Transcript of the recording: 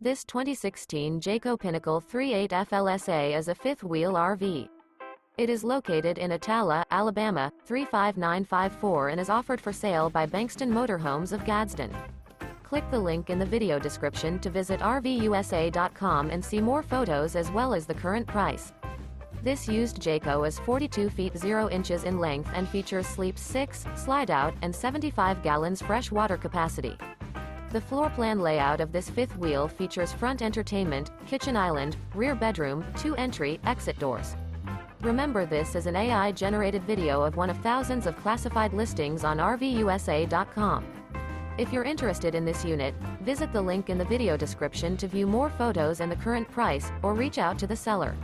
This 2016 Jayco Pinnacle 3.8 FLSA is a fifth-wheel RV. It is located in Attalla, Alabama, 35954 and is offered for sale by Bankston Motorhomes of Gadsden. Click the link in the video description to visit RVUSA.com and see more photos as well as the current price. This used Jayco is 42 feet 0 inches in length and features sleeps 6, slide-out, and 75 gallons fresh water capacity. The floor plan layout of this fifth wheel features front entertainment, kitchen island, rear bedroom, 2 entry, exit doors. Remember, this is an AI-generated video of one of thousands of classified listings on RVUSA.com. If you're interested in this unit, visit the link in the video description to view more photos and the current price, or reach out to the seller.